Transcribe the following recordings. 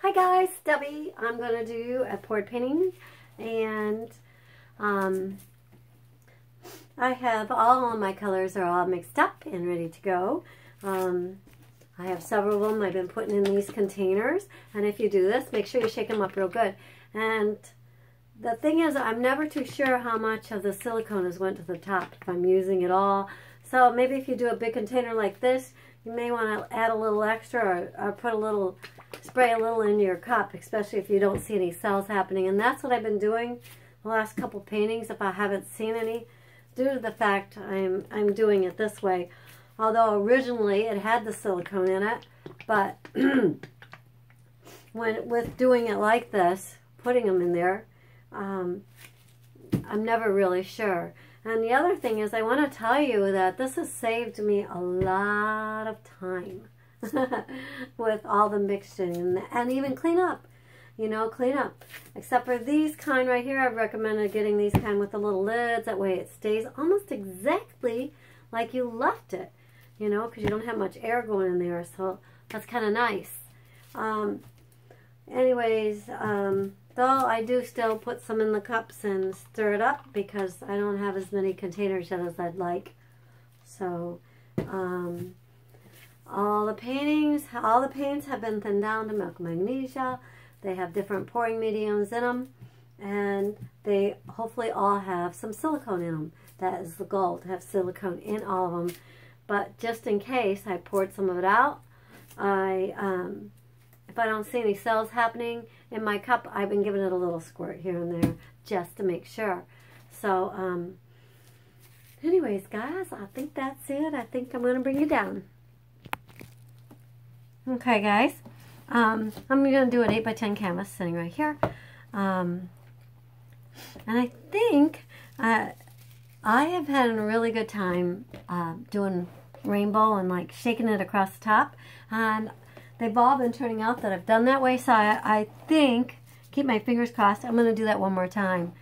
Hi guys, Debbie. I'm going to do a poured painting, and I have all of my colors are all mixed up and ready to go. I have several of them I've been putting in these containers, and if you do this, make sure you shake them up real good. And the thing is, I'm never too sure how much of the silicone has went to the top, if I'm using it all. So maybe if you do a big container like this, you may want to add a little extra or put a little, spray a little into your cup, especially if you don't see any cells happening. And that's what I've been doing the last couple paintings, if I haven't seen any, due to the fact I'm doing it this way. Although originally it had the silicone in it, but with doing it like this, putting them in there, I'm never really sure. And the other thing is, I want to tell you that this has saved me a lot of time with all the mixing and even clean up. You know, clean up. Except for these kind right here, I've recommended getting these kind with the little lids. That way it stays almost exactly like you left it. You know, because you don't have much air going in there. So that's kind of nice. Though I do still put some in the cups and stir it up because I don't have as many containers yet as I'd like. So, all the paints have been thinned down to Milk of Magnesia. They have different pouring mediums in them, and they hopefully all have some silicone in them. That is the goal, to have silicone in all of them. But just in case, I poured some of it out. If I don't see any cells happening in my cup, I've been giving it a little squirt here and there just to make sure. So, anyways, guys, I think that's it. I think I'm going to bring you down. Okay, guys. I'm going to do an 8x10 canvas sitting right here. And I think I have had a really good time doing rainbow and like shaking it across the top. And they've all been turning out that I've done that way, so I think, keep my fingers crossed, I'm going to do that one more time.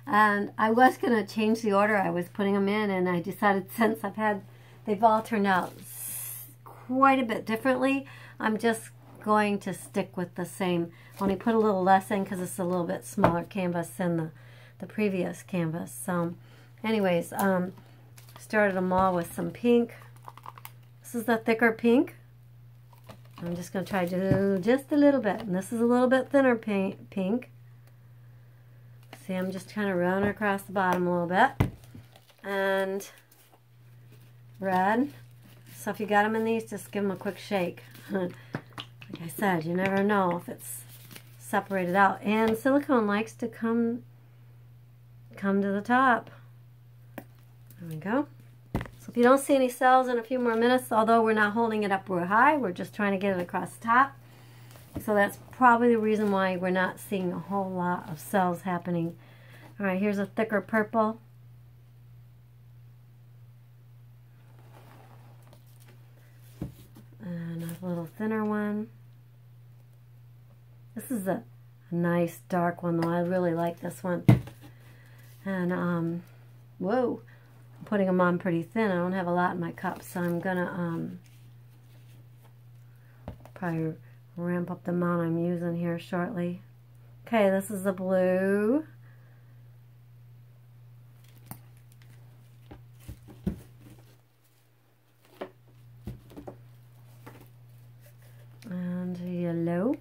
And I was going to change the order I was putting them in, and I decided since they've all turned out quite a bit differently, I'm just going to stick with the same. Only put a little less in because it's a little bit smaller canvas than the previous canvas. So anyways, started them all with some pink. This is the thicker pink. I'm just going to try to do just a little bit. And this is a little bit thinner pink. See, I'm just kind of running across the bottom a little bit. And red. So if you got them in these, just give them a quick shake. Like I said, you never know if it's separated out. And silicone likes to come to the top. There we go. So if you don't see any cells in a few more minutes, although we're not holding it up real high, we're just trying to get it across the top. So that's probably the reason why we're not seeing a whole lot of cells happening. All right, here's a thicker purple. And a little thinner one. This is a nice dark one though. I really like this one. And whoa. I'm putting them on pretty thin. I don't have a lot in my cup, so I'm gonna probably ramp up the amount I'm using here shortly. Okay, this is the blue. And yellow.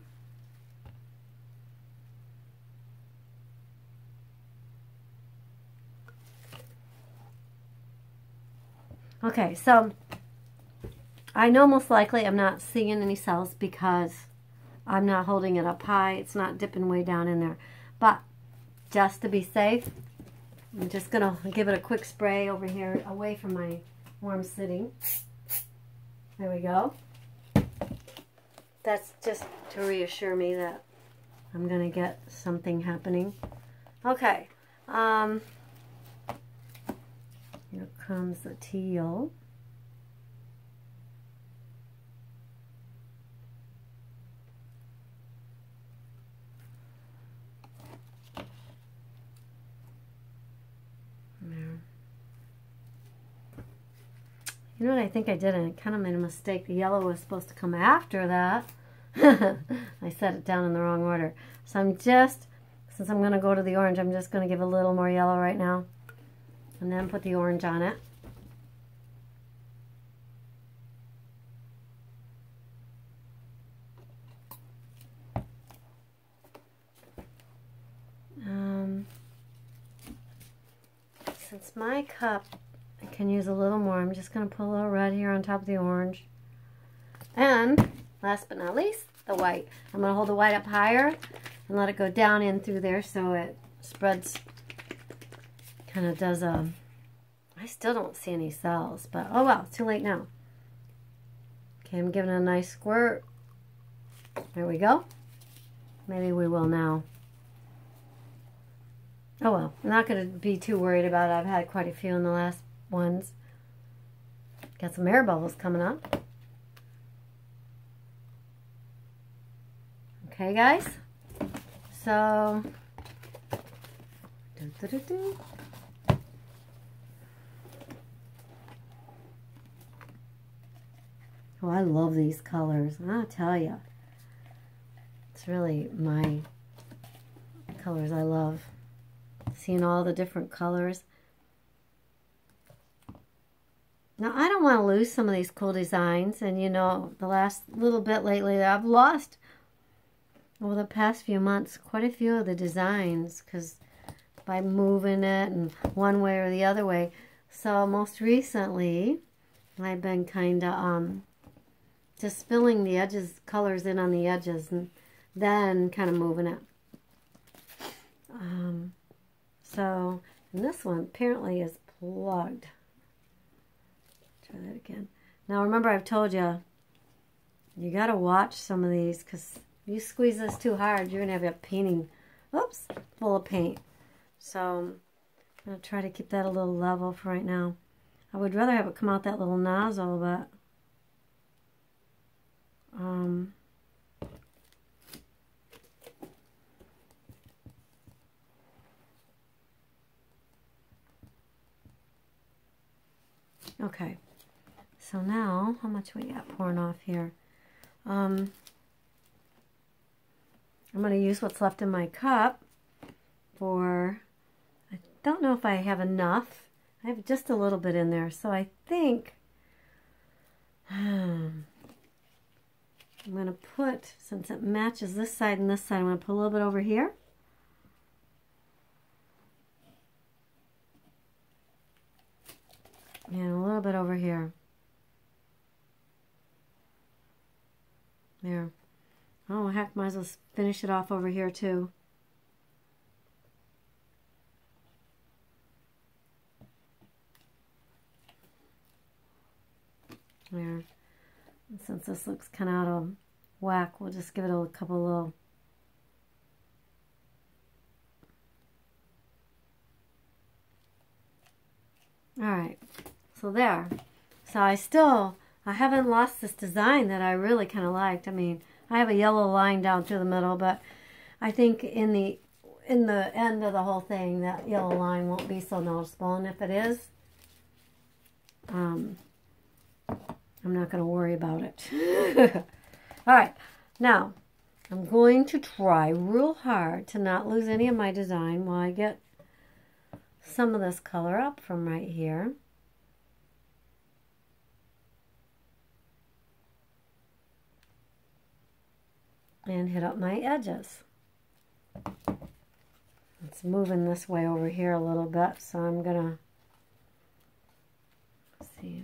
Okay, so I know most likely I'm not seeing any cells because I'm not holding it up high. It's not dipping way down in there. But just to be safe, I'm just going to give it a quick spray over here away from my warm sitting. There we go. That's just to reassure me that I'm going to get something happening. Okay. Here comes the teal. There. You know what I think I did? I kind of made a mistake. The yellow was supposed to come after that. I I set it down in the wrong order. So I'm just, since I'm going to go to the orange, I'm just going to give a little more yellow right now. And then put the orange on it. Since my cup can use a little more, I'm just going to put a little red here on top of the orange. And last but not least, the white. I'm going to hold the white up higher and let it go down in through there so it spreads, kind of does a, I still don't see any cells, but oh well, it's too late now. Okay, I'm giving it a nice squirt. There we go. Maybe we will now. Oh well, I'm not going to be too worried about it. I've had quite a few in the last ones. Got some air bubbles coming up. Okay, guys. So, oh, I love these colors. I'll tell you. It's really my colors I love. Seeing all the different colors. Now, I don't want to lose some of these cool designs. And, you know, the last little bit lately, I've lost, over the past few months, quite a few of the designs. Because by moving it and one way or the other way. So, most recently, I've been kind of just filling the edges, colors in on the edges. And then kind of moving it. So, and this one apparently is plugged. Try that again. Now remember, I've told you, you got to watch some of these, because if you squeeze this too hard, you're going to have it painting, oops, full of paint. So, I'm going to try to keep that a little level for right now. I would rather have it come out that little nozzle, but, okay, so now, how much we got pouring off here? I'm going to use what's left in my cup for, I don't know if I have enough. I have just a little bit in there, so I think I'm going to put, since it matches this side and this side, I'm going to put a little bit over here. And a little bit over here. There. Oh, heck, might as well finish it off over here, too. There. And since this looks kind of out of whack, we'll just give it a couple little... Alright. So there. So I haven't lost this design that I really kind of liked. I mean, I have a yellow line down through the middle, but I think in the end of the whole thing, that yellow line won't be so noticeable. And if it is, I'm not going to worry about it. Alright, now I'm going to try real hard to not lose any of my design while I get some of this color up from right here. And hit up my edges. It's moving this way over here a little bit, so I'm gonna see.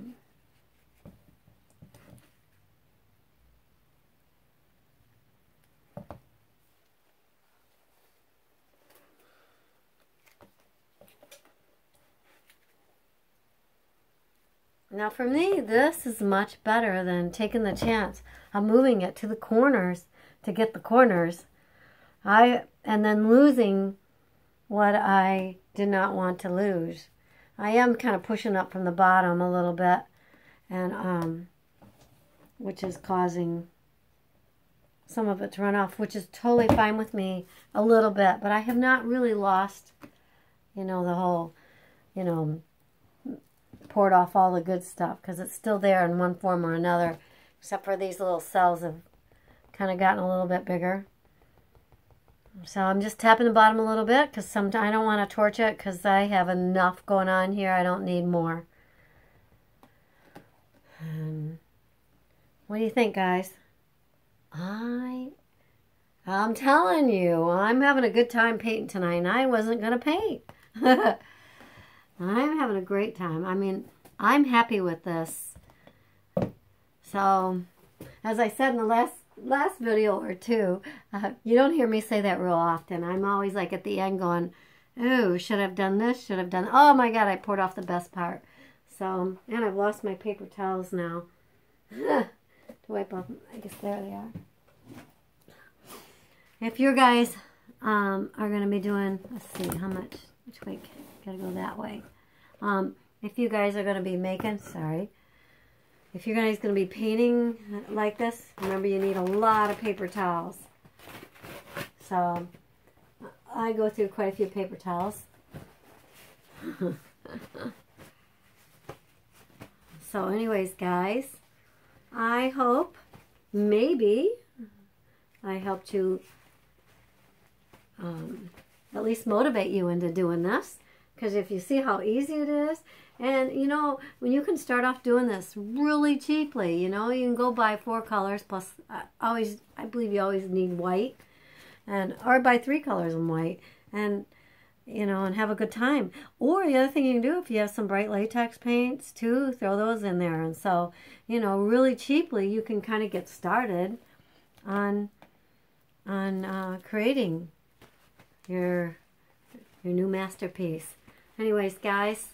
Now for me, this is much better than taking the chance of moving it to the corners to get the corners. And then losing what I did not want to lose. I am kind of pushing up from the bottom a little bit, and which is causing some of it to run off, which is totally fine with me a little bit, but I have not really lost, you know, the whole, you know, poured off all the good stuff, because it's still there in one form or another, except for these little cells have kind of gotten a little bit bigger. So I'm just tapping the bottom a little bit because sometimes I don't want to torch it because I have enough going on here. I don't need more. What do you think, guys? I'm telling you, I'm having a good time painting tonight, and I wasn't going to paint. I'm having a great time. I mean, I'm happy with this. So, as I said in the last video or two, you don't hear me say that real often. I'm always like at the end going, oh, should I have done this? Should I have done, oh my God, I poured off the best part. So, and I've lost my paper towels now. To wipe off, I guess there they are. If you guys are going to be doing, let's see, how much, which way, gotta go that way. If you guys are going to be making, if you guys going to be painting like this, remember you need a lot of paper towels. So, I go through quite a few paper towels. So anyways, guys, I hope maybe I helped you at least motivate you into doing this. Because if you see how easy it is, and you know, when you can start off doing this really cheaply, you know, you can go buy 4 colors plus, I believe you always need white, or buy 3 colors in white, and you know, and have a good time. Or the other thing you can do, if you have some bright latex paints too, throw those in there. And so, you know, really cheaply, you can kind of get started on creating your new masterpiece. Anyways, guys,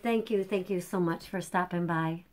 thank you so much for stopping by.